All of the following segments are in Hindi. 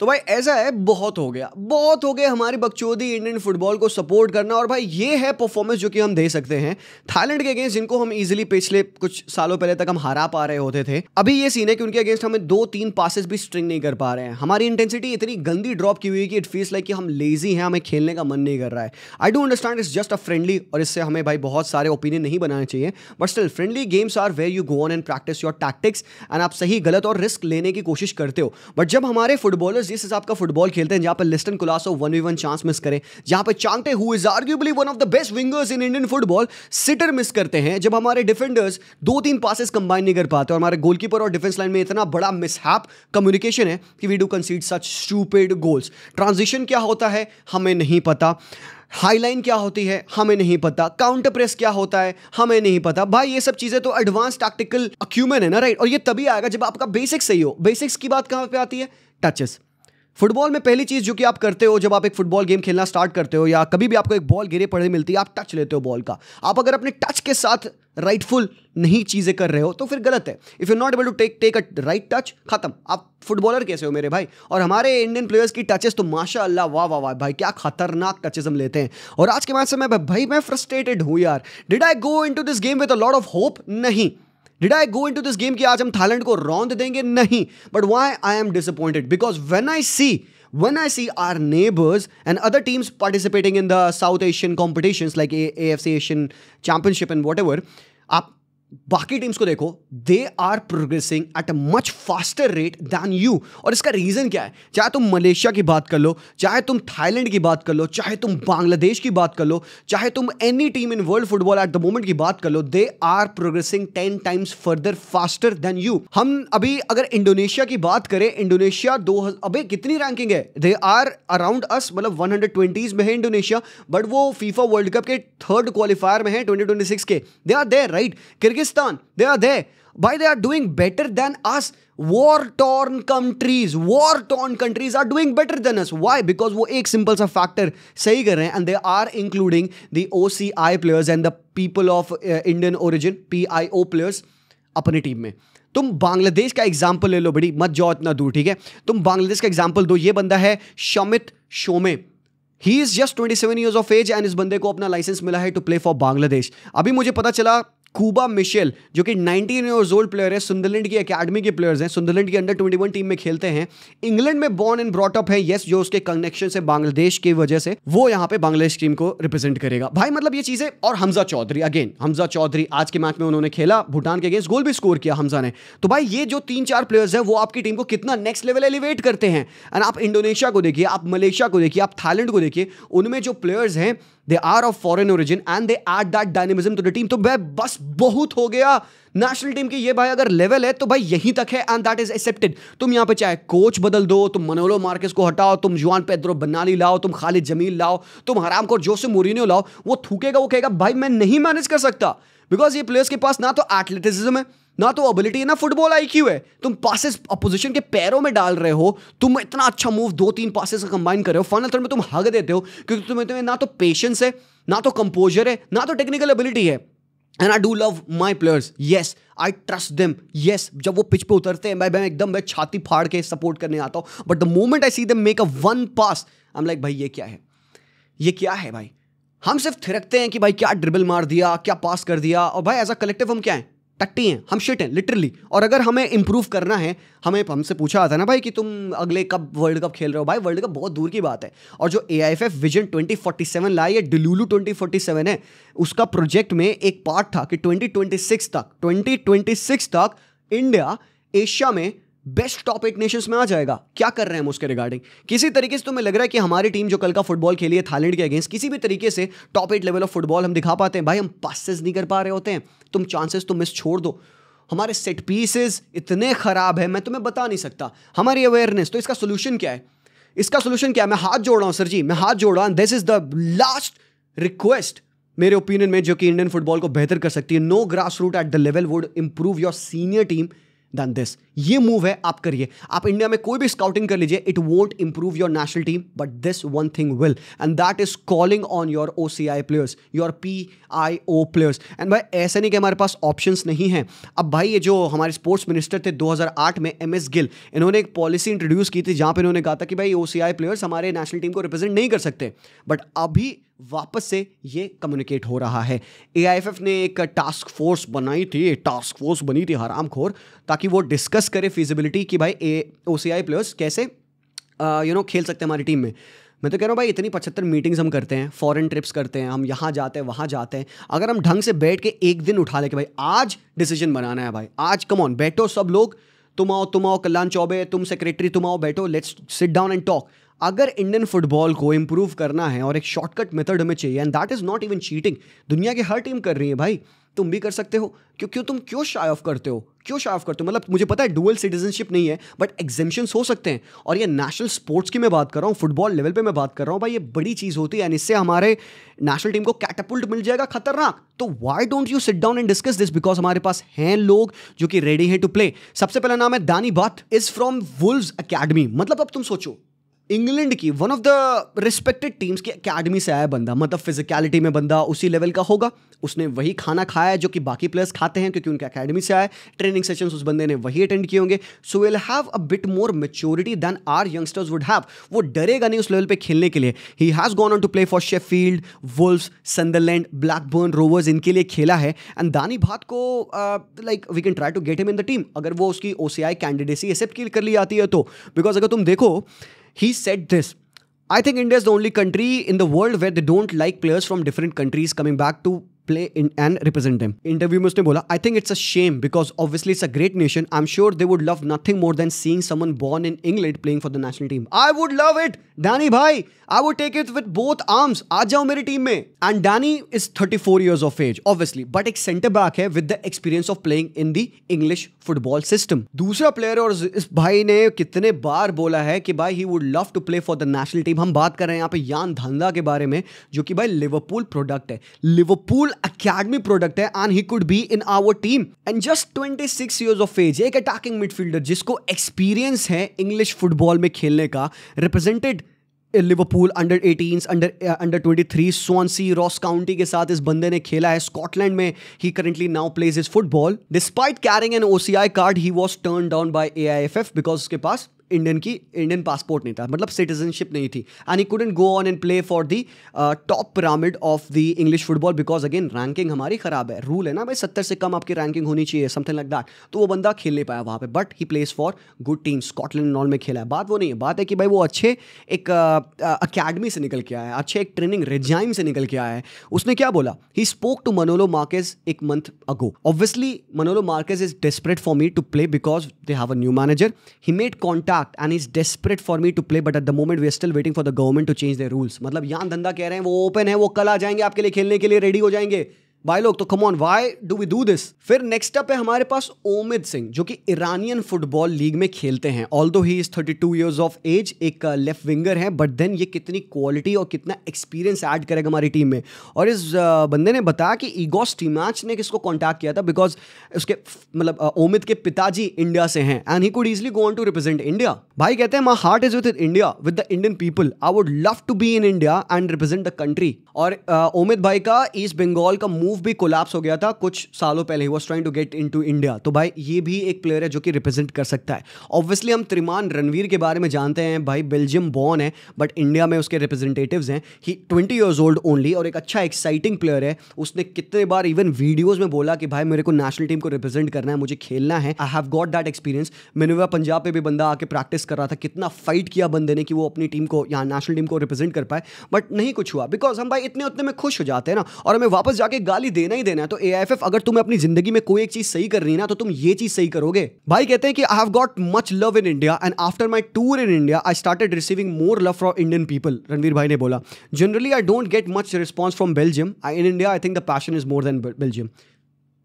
तो भाई ऐसा है, बहुत हो गया हमारी बकचोदी इंडियन फुटबॉल को सपोर्ट करना। और भाई ये है परफॉर्मेंस जो कि हम दे सकते हैं थाईलैंड के अगेंस्ट, जिनको हम इजीली पिछले कुछ सालों पहले तक हम हरा पा रहे होते थे। अभी ये सीन है कि उनके अगेंस्ट हमें 2-3 पासेस भी स्ट्रिंग नहीं कर पा रहे हैं। हमारी इंटेंसिटी इतनी गंदी ड्रॉप की हुई है कि इट फील्स लाइक कि हम लेजी हैं, हमें खेलने का मन नहीं कर रहा है। I do understand it's just a friendly, और इससे हमें भाई बहुत सारे ओपिनियन नहीं बनाने चाहिए, but still friendly games are where you go on and practice your tactics एंड आप सही गलत और रिस्क लेने की कोशिश करते हो। बट जब हमारे फुटबॉलर्स जिस हिसाब का फुटबॉल खेलते हैं, जहां पर Liston Colaco 1v1 chance miss करें, जहां पर Chhangte who is arguably one of the best wingers in Indian football sitter miss करते हैं, जब हमारे डिफेंडर्स 2-3 पासेस कंबाइन नहीं कर पाते और हमारे गोलकीपर और डिफेंस लाइन में इतना बड़ा मिसहैप कम्युनिकेशन है कि we do concede such stupid goals. Transition क्या होता है हमें नहीं पता, हाईलाइन क्या होती है हमें नहीं पता, काउंटर प्रेस क्या होता है हमें नहीं पता। भाई ये सब चीजें तो एडवांस टैक्टिकल अक्यूमेन है ना, राइट? और ये तभी आएगा जब आपका बेसिक्स सही हो। बेसिक्स की बात कहां पे आती है? टचेस। फुटबॉल में पहली चीज जो कि आप करते हो जब आप एक फुटबॉल गेम खेलना स्टार्ट करते हो, या कभी भी आपको एक बॉल गिरे पड़े मिलती है, आप टच लेते हो बॉल का। आप अगर अपने टच के साथ राइटफुल नहीं चीजें कर रहे हो तो फिर गलत है। If you not able to take a right touch, खत्म, आप फुटबॉलर कैसे हो मेरे भाई? और हमारे इंडियन प्लेयर्स की टचेस तो माशाअल्लाह, वाह वाह वाह भाई, क्या खतरनाक टचेस हम लेते हैं। और आज के मैच से मैं फ्रस्ट्रेटेड हूं यार। Did I go into this game with a lot of hope? नहीं। Did I go into this game कि आज हम थाईलैंड को रौंद देंगे? नहीं। But why I am disappointed? Because when I see our neighbors and other teams participating in the South Asian competitions like AFC Asian Championship and whatever, आप बाकी टीम्स को देखो, they are progressing at a much faster rate than you. और इसका रीजन क्या है? चाहे तुम मलेशिया की बात कर लो, चाहे तुम थाईलैंड की बात कर लो, चाहे तुम बांग्लादेश की बात कर लो, चाहे तुम any team in world football at the moment की बात कर लो, they are progressing 10 times further faster than you. हम अभी अगर इंडोनेशिया की बात करें, इंडोनेशिया अबे कितनी रैंकिंग है? दे आर अराउंड अस, मतलब 120s में है इंडोनेशिया, बट वो फीफा वर्ल्ड कप के 3rd क्वालिफायर में है 2026 के। They are there, right? Kyrgyzstan, they are there. Why they are doing better than us? War-torn countries are doing better than us. Why? Because वो एक simple सा factor सही कर रहे हैं, and they are including the OCI players and the people of Indian origin, PIO players अपनी टीम में। तुम बांग्लादेश का एग्जाम्पल ले लो, बड़ी मत जाओ इतना दूर, ठीक है? तुम बांग्लादेश का एग्जाम्पल दो। ये बंदा है Shamit Shome, he is just 27 years of age and इस बंदे को अपना लाइसेंस मिला है टू प्ले फॉर बांग्लादेश। अभी मुझे पता चला कूबा मिशेल जो कि 19 years old प्लेयर है, सुंदरलैंड की एकेडमी के प्लेयर्स हैं, सुंदरलैंड की अंडर 21 टीम में खेलते हैं, इंग्लैंड में बॉर्न एंड ब्रॉट अप है, यस, जो उसके कनेक्शन से बांग्लादेश की वजह से वो यहाँ पे बांग्लादेश टीम को रिप्रेजेंट करेगा। भाई मतलब ये चीजें। और हमजा चौधरी, अगेन हमजा चौधरी आज के मैच में उन्होंने खेला, भूटान के अगेंस्ट गोल भी स्कोर किया हमजा ने। तो भाई ये जो 3-4 प्लेयर्स हैं वो आपकी टीम को कितना नेक्स्ट लेवल एलिवेट करते हैं। एंड आप इंडोनेशिया को देखिए, आप मलेशिया को देखिए, आप थाईलैंड को देखिए, उनमें जो प्लेयर्स हैं they are of foreign origin and they add that dynamism to the team। तो भाई बस बहुत हो गया नेशनल टीम की। ये भाई अगर लेवल है तो भाई यहीं तक है एंड दैट इज एक्सेप्टेड। तुम यहाँ पे चाहे कोच बदल दो, तुम मनोलो मार्केस को हटाओ, तुम जुआन पेड्रो बनाली लाओ, तुम खालिद जमील लाओ, तुम हरामखोर जोसे मूरिन्हो लाओ, वो थूकेगा, वो कहेगा भाई मैं नहीं मैनेज कर सकता। बिकॉज ये प्लेयर्स के पास ना तो एथलेटिसिज्म है, ना तो एबिलिटी है, ना फुटबॉल आईक्यू है। तुम पासेस अपोजिशन के पैरों में डाल रहे हो, तुम इतना अच्छा मूव 2-3 पासेस का कंबाइन कर रहे हो, फाइनल थर्ड में तुम हग देते हो क्योंकि तुम्हें ना तो पेशेंस है, ना तो कंपोजर है, ना तो टेक्निकल एबिलिटी है। And I do love my players, yes, I trust them, yes. जब वो पिच पे उतरते हैं मैं एकदम छाती फाड़ के सपोर्ट करने आता हूँ, but the moment I see them make a one pass, I am like भाई ये क्या है, ये क्या है भाई? हम सिर्फ थिरकते हैं कि भाई क्या ड्रिबल मार दिया, क्या पास कर दिया, और भाई एज अ कलेक्टिव हम क्या हैं? टट्टी हैं, हम शिट हैं लिटरली। और अगर हमें इंप्रूव करना है, हमसे पूछा आता ना भाई कि तुम अगले कब वर्ल्ड कप खेल रहे हो, भाई वर्ल्ड कप बहुत दूर की बात है। और जो AIFF विजन 2047 लाई, ये डिलुलू 2047 है, उसका प्रोजेक्ट में एक पार्ट था कि 2026 तक इंडिया एशिया में बेस्ट टॉप 8 नेशंस में आ जाएगा। क्या कर रहे हैं हम उसके रिगार्डिंग? किसी तरीके से तुम्हें लग रहा है कि हमारी टीम जो कल का फुटबॉल खेली है थाईलैंड के अगेंस्ट, किसी भी तरीके से टॉप 8 लेवल ऑफ फुटबॉल हम दिखा पाते हैं? भाई हम पासेस नहीं कर पा रहे होते हैं। तुम चांसेस तो मिस छोड़ दो, हमारे सेट पीसेस इतने खराब है, मैं तुम्हें बता नहीं सकता। हमारी अवेयरनेस, तो इसका सोल्यूशन क्या है? इसका सोल्यूशन क्या है? मैं हाथ जोड़ रहा हूं सर जी, मैं हाथ जोड़ रहा हूं। This is the last request मेरे ओपिनियन में जो कि इंडियन फुटबॉल को बेहतर कर सकती है। No grass root at the level would improve your senior team then this. ये मूव है, आप करिए। आप इंडिया में कोई भी स्काउटिंग कर लीजिए, it won't improve your national team, but this one thing will, and that is calling on your OCI players, your PIO players. And भाई ऐसा नहीं कि हमारे पास ऑप्शंस नहीं है। अब भाई ये जो हमारे स्पोर्ट्स मिनिस्टर थे 2008 में, MS गिल, इन्होंने एक पॉलिसी इंट्रोड्यूस की थी जहां पे इन्होंने कहा था कि भाई OCI प्लेयर्स हमारे नेशनल टीम को रिप्रेजेंट नहीं कर सकते, बट अभी वापस से ये कम्युनिकेट हो रहा है। AIFF ने एक टास्क फोर्स बनाई थी, टास्क फोर्स बनी थी हरामखोर, ताकि वो डिस्कस करे फिजिबिलिटी कि भाई OCI प्लेयर्स कैसे खेल सकते हैं हमारी टीम में। मैं तो कह रहा हूँ भाई, इतनी 75 मीटिंग्स हम करते हैं, फॉरेन ट्रिप्स करते हैं, हम यहाँ जाते हैं वहाँ जाते हैं, अगर हम ढंग से बैठ के एक दिन उठा ले कि भाई आज डिसीजन बनाना है, भाई आज कम ऑन बैठो सब लोग, तुम आओ कल्याण चौबे, तुम सेक्रेटरी, तुम आओ बैठो, let's sit down and talk. अगर इंडियन फुटबॉल को इंप्रूव करना है और एक शॉर्टकट मेथड हमें चाहिए, and that is not even cheating, दुनिया की हर टीम कर रही है भाई, तुम भी कर सकते हो। तुम शाय ऑफ करते हो, मतलब मुझे पता है डुअल सिटीजनशिप नहीं है, बट एग्जेम्पशंस हो सकते हैं। और ये नेशनल स्पोर्ट्स की मैं बात कर रहा हूँ, फुटबॉल लेवल पे मैं बात कर रहा हूँ भाई, ये बड़ी चीज़ होती है, एंड इससे हमारे नेशनल टीम को कैटापुल्ट मिल जाएगा खतरनाक। तो why don't you sit down and discuss this, because हमारे पास हैं लोग जो कि रेडी हैं टू प्ले। सबसे पहला नाम है दानी Bhatt, is from Wolves academy. मतलब अब तुम सोचो, इंग्लैंड की one of the respected teams की अकेडमी से आया बंदा, मतलब फिजिकलिटी में बंदा उसी लेवल का होगा, उसने वही खाना खाया है जो कि बाकी प्लेयर्स खाते हैं क्योंकि उनके अकेडमी से आए, ट्रेनिंग सेशंस उस बंदे ने वही अटेंड किए होंगे, so will have a bit more maturity than our youngsters would have. वो डरेगा नहीं उस लेवल पे खेलने के लिए। He has gone on to play for Sheffield, Wolves, Sunderland, Blackburn Rovers, इनके लिए खेला है। एंड दानी भात को like we can try to get him in the team, अगर वो उसकी OCI कैंडिडेसी एक्सेप्ट कर ली जाती है तो। बिकॉज अगर तुम देखो, he said this, I think India is the only country in the world where they don't like players from different countries coming back to play in and represent them. Interview में उसने बोला, I think it's a shame because obviously it's a great nation. I'm sure they would love nothing more than seeing someone born in England playing for the national team. I would love it, Danny भाई, I would take it with both arms. आ जाओ मेरी टीम में। And Danny is 34 years of age, obviously, but एक सेंटर बैक है with the experience of playing in the English football system. दूसरा प्लेयर, और इस भाई ने कितने बार बोला है कि भाई he would love to play for the national team. हम बात कर रहे हैं यहाँ पे यान धंधा के बारे में, जो कि भाई लिवरपूल प्रोडक्ट है, लिवरपूल अकेडमी प्रोडक्ट है, and he could be in our team. And just 26 years of age, एक अटैकिंग मिडफील्डर जिसको एक्सपीरियंस है इंग्लिश फुटबॉल में खेलने का, represented Liverpool under 18s, under 23, Swansea, Ross County के साथ इस बंदे ने खेला है। स्कॉटलैंड में ही currently now plays his football. Despite carrying an OCI card, he was turned down by AIFF because उसके पास इंडियन पासपोर्ट नहीं था, मतलब सिटीजनशिप नहीं थी, and he couldn't go on and play for the top pyramid of the English football because again ranking हमारी खराब है। रूल है ना भाई, 70 से कम आपकी रैंकिंग होनी चाहिए, समथिंग लाइक दैट। तो वो बंदा खेल नहीं पाया वहाँ पे, but he place for good team, Scotland and all में खेला है। बात वो नहीं है, बात है कि भाई वो अच्छे एक अकेडमी से निकल के आया है, अच्छे एक ट्रेनिंग रेजाइम से निकल के आया है। उसने क्या बोला, he spoke to Manolo Marquez एक month ago. Obviously Manolo Marquez is desperate for me to play because they have a new manager. He made contact and is desperate for me to play, but at the moment we are still waiting for the government to change their rules. मतलब यहाँ धंधा कह रहे हैं वो ओपन है, वो कल आ जाएंगे आपके लिए खेलने के लिए, रेडी हो जाएंगे भाई लोग। तो come on, why do we do this. फिर नेक्स्ट अप है हमारे पास ओमिद सिंह, जो कि ईरानियन फुटबॉल लीग में खेलते हैं। Although he is 32 years of age, एक लेफ्ट विंगर है, बट देन ये कितनी क्वालिटी और कितना एक्सपीरियंस ऐड करेगा हमारी टीम में। और इस बंदे ने बताया कि ईगोस टीमैच ने किसको कॉन्टैक्ट किया था, बिकॉज उसके मतलब ओमिद के पिताजी इंडिया से हैं, and he could easily go on to represent India. भाई कहते हैं my heart is with India, with the Indian people, I would love to be in India and represent the country. और ओमिद भाई का ईस्ट बंगाल का मूव भी कोलैप्स हो गया था कुछ सालों पहले, he was trying to get into India. तो भाई ये भी एक प्लेयर है जो कि रिप्रेजेंट कर सकता है। ऑब्वियसली हम त्रिमान रणवीर के बारे में जानते हैं, भाई बेल्जियम बॉर्न है, बट इंडिया में उसके रिप्रेजेंटेटिव्स हैं। ही 20 years old ओनली, और एक अच्छा एक्साइटिंग प्लेयर है। उसने कितने बार इवन वीडियोज में बोला कि भाई मेरे को नेशनल टीम को रिप्रेजेंट करना है, मुझे खेलना है, I have got that experience. मैंने पंजाब पे भी बंदा आके प्रैक्टिस कर रहा था, कितना फाइट किया बंदे ने कि वो अपनी टीम को, यहाँ नेशनल टीम को रिप्रेजेंट कर पाए, बट नहीं कुछ हुआ, बिकॉज हम भाई इतने उतने में खुश हो जाते हैं ना, और हमें वापस जाके गाली देना ही देना है। तो AIFF अगर तुम्हें अपनी जिंदगी में कोई एक चीज सही करनी है ना, तो तुम ये चीज सही करोगे। भाई कहते हैं कि I have got much love in India and after my tour in India I started receiving more love from Indian people. Ranveer भाई ने बोला, generally I don't get much response from Belgium, in India I think the passion is more than Belgium.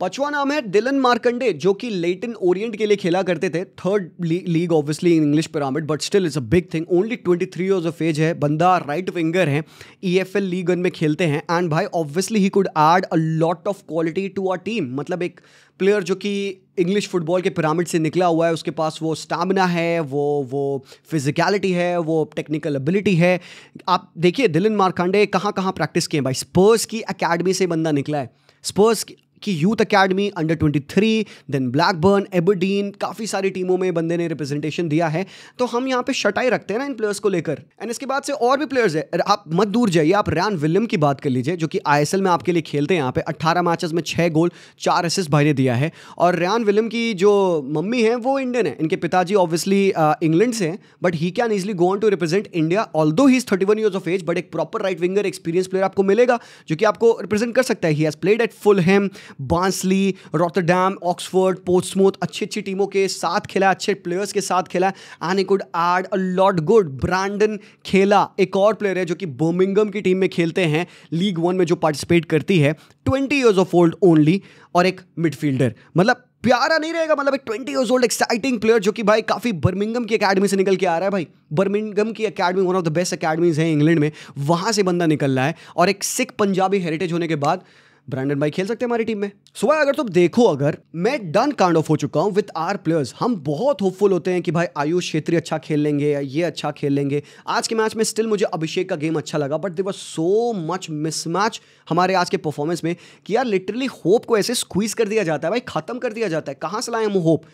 पांचवा नाम है डिलन मार्कंडे, जो कि लेटन ओरिएंट के लिए खेला करते थे। Third league obviously in English pyramid, but still it's a big thing. Only 23 years of age है बंदा, राइट विंगर है, EFL लीग वन में खेलते हैं। एंड भाई obviously he could add a lot of quality to our team. मतलब एक प्लेयर जो कि इंग्लिश फुटबॉल के पिरामिड से निकला हुआ है, उसके पास वो स्टैमिना है, वो फिजिकलिटी है, वो टेक्निकल एबिलिटी है। आप देखिए डिलन मार्कंडे कहाँ कहाँ प्रैक्टिस किए भाई। स्पर्स की अकेडमी से बंदा निकला है, स्पर्स की youth academy, under 23, then Blackburn, Aberdeen, काफ़ी सारी टीमों में बंदे ने रिप्रेजेंटेशन दिया है। तो हम यहाँ पे शटाई रखते हैं ना इन प्लेयर्स को लेकर। एंड इसके बाद से और भी प्लेयर्स है, आप मत दूर जाइए, आप रयान विलियम की बात कर लीजिए, जो कि ISL में आपके लिए खेलते हैं। यहाँ पे 18 मैचेस में 6 गोल 4 असिस्ट भाई ने दिया है। और रयान विलियम की जो मम्मी है वो इंडियन है, इनके पिताजी ऑब्वियसली इंग्लैंड से हैं, but he can easily go on to represent India. Although he is 31 years of age, but एक proper right winger experience player आपको मिलेगा जो कि आपको रिप्रेजेंट कर सकता है। He has played at Fulham, Barnsley, Rotterdam, Oxford, Portsmouth, अच्छी टीमों के साथ खेला, अच्छे प्लेयर्स के साथ खेला, and he could add a lot good. Brandon खेला एक और प्लेयर है जो कि बर्मिंघम की टीम में खेलते हैं, लीग वन में जो पार्टिसिपेट करती है, 20 ईयर्स ऑफ ओल्ड ओनली, और एक मिडफील्डर। मतलब प्यारा नहीं रहेगा, मतलब एक 20 ईयर्स ओल्ड एक्साइटिंग प्लेयर जो कि भाई काफ़ी बर्मिंघम की अकेडमी से निकल के आ रहा है। भाई बर्मिंघम की academy one of the best academies है इंग्लैंड में, वहाँ से बंदा निकल रहा है, और एक सिख पंजाबी हेरिटेज होने के बाद ब्रैंडन भाई खेल सकते हैं हमारी टीम में। सो भाई अगर तुम देखो, अगर मैं डन काइंड ऑफ हो चुका हूं विद आवर प्लेयर्स। हम बहुत होपफुल होते हैं कि भाई आयुष छेत्री अच्छा खेल लेंगे या ये अच्छा खेल लेंगे। आज के मैच में स्टिल मुझे अभिषेक का गेम अच्छा लगा, but there was so much mismatch हमारे आज के परफॉर्मेंस में कि यार लिटरली होप को ऐसे स्क्वीज कर दिया जाता है भाई, खत्म कर दिया जाता है। कहां से लाए हम होप?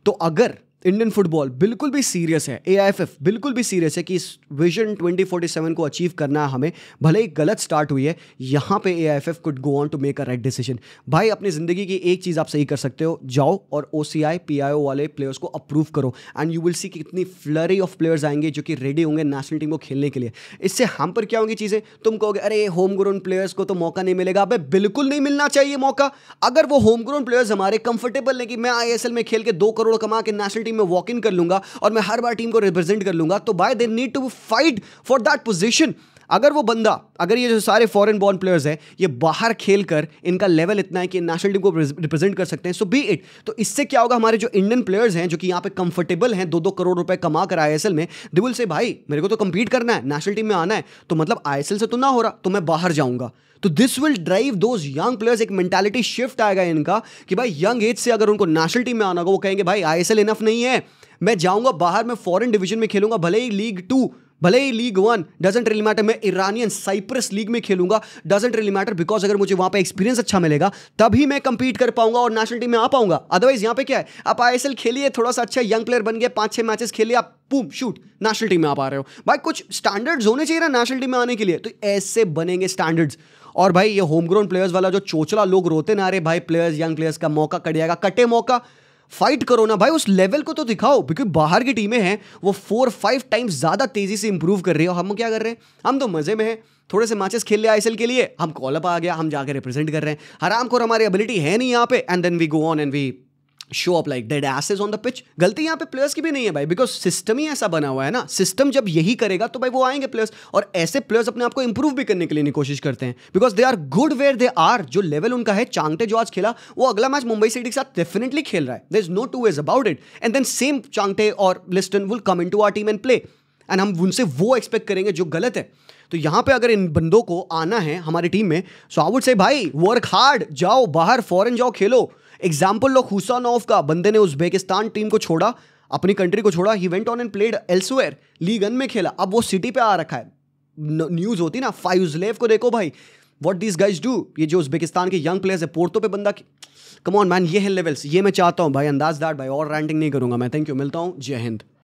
तो अगर इंडियन फुटबॉल बिल्कुल भी सीरियस है, AIFF बिल्कुल भी सीरियस है कि इस विजन 2047 को अचीव करना है हमें, भले ही गलत स्टार्ट हुई है, यहाँ पे AIFF could go on to make a right decision. भाई अपनी ज़िंदगी की एक चीज़ आप सही कर सकते हो, जाओ और OCI PIO वाले प्लेयर्स को अप्रूव करो, एंड यू विल सी कि कितनी फ्लरी ऑफ प्लेयर्स आएंगे जो कि रेडी होंगे नेशनल टीम को खेलने के लिए। इससे हम पर क्या होंगी चीज़ें? तुम कहोगे अरे होम ग्राउंड प्लेयर्स को तो मौका नहीं मिलेगा। अबे बिल्कुल नहीं मिलना चाहिए मौका। अगर वो होम ग्राउंड प्लेयर्स हमारे कंफर्टेबल है कि मैं ISL में खेल के 2 करोड़ कमा के नेशनल टीम में वॉक इन कर लूंगा और मैं हर बार टीम को रिप्रेजेंट कर लूंगा, तो भाई they need to fight for that position. अगर वो बंदा, अगर ये जो सारे फॉरेन बॉर्न प्लेयर्स हैं, ये बाहर खेलकर इनका लेवल इतना है कि नेशनल टीम को रिप्रेजेंट कर सकते हैं, सो बी इट। तो इससे क्या होगा, हमारे जो इंडियन प्लेयर्स हैं जो कि यहाँ पे कंफर्टेबल हैं 2-2 करोड़ रुपए कमा कर ISL में, दे विल से भाई मेरे को तो कंपीट करना है, नेशनल टीम में आना है, तो मतलब ISL से तो ना हो रहा, तो मैं बाहर जाऊंगा। तो this will drive those young players, एक मेंटालिटी शिफ्ट आएगा इनका कि भाई यंग एज से अगर उनको नेशनल टीम में आना होगा, वो कहेंगे भाई ISL इनफ नहीं है, मैं जाऊंगा बाहर, मैं फॉरेन डिवीजन में खेलूंगा, भले ही लीग 2, भले ही लीग 1, डजंट रियली मैटर, मैं ईरानियन साइप्रस लीग में खेलूंगा, डजंट रियली मैटर, बिकॉज अगर मुझे वहां पे एक्सपीरियंस अच्छा मिलेगा तभी मैं कंपीट कर पाऊंगा और नेशनल टीम में आ पाऊंगा। अदरवाइज यहाँ पे क्या है, आप ISL खेलिए, थोड़ा सा अच्छा यंग प्लेयर बन गया, 5-6 मैचेस खेलिए, आप बूम शूट नेशनल टीम में आ पा रहे हो। भाई कुछ स्टैंडर्ड्स होने चाहिए ना नेशनल टीम में आने के लिए, तो ऐसे बनेंगे स्टैंडर्ड्स। और भाई ये होम ग्राउंड प्लेयर्स वाला जो चोचला लोग रोते ना, अरे भाई प्लेयर्स, यंग प्लेयर्स का मौका कट जाएगा, कटे मौका, फाइट करो ना भाई, उस लेवल को तो दिखाओ, क्योंकि बाहर की टीमें हैं वो 4-5 टाइम्स ज्यादा तेजी से इंप्रूव कर रही है। हम क्या कर रहे हैं, हम तो मजे में हैं, थोड़े से मैचेस खेल लिया ISL के लिए, हम कॉल अप आ गया, हम जाकर रिप्रेजेंट कर रहे हैं, हरामखोर हमारी एबिलिटी है नहीं यहाँ पे, and then we go on and we show up like dead aces on the pitch. गलती यहाँ पे प्लेयर्स की भी नहीं है भाई, बिकॉज सिस्टम ही ऐसा बना हुआ है ना। सिस्टम जब यही करेगा तो भाई वो आएंगे प्लेयर्स, और ऐसे प्लेयर्स अपने आप को इंप्रूव भी करने के लिए नहीं कोशिश करते हैं, because they are good where they are. जो लेवल उनका है, चांगटे जो आज खेला, वो अगला मैच मुंबई सिटी के साथ डेफिनेटली खेल रहा है, there is no two ways about it, and then same Chhangte और Liston will come into our team and play, and हम उनसे वो एक्सपेक्ट करेंगे जो गलत है। तो यहाँ पे अगर इन बंदों को आना है हमारी टीम में, सो आई वुड से भाई वर्क हार्ड, जाओ बाहर, फॉरेन जाओ, खेलो। एग्जाम्पल लो हुसैनोव का, बंदे ने उज्बेकिस्तान टीम को छोड़ा, अपनी कंट्री को छोड़ा, he went on and played elsewhere, league 1 में खेला, अब वो सिटी पे आ रखा है। न्यूज़ होती ना, फायुजलेव को देखो भाई, व्हाट दिस गाइज डू। ये जो उज्बेकिस्तान के यंग प्लेयर्स है, पोर्टो पे बंदा, कम ऑन मैन, ये है लेवल्स, ये मैं चाहता हूँ भाई, अंदाज दैट भाई, और रैंटिंग नहीं करूंगा मैं। थैंक यू, मिलता हूँ, जय हिंद।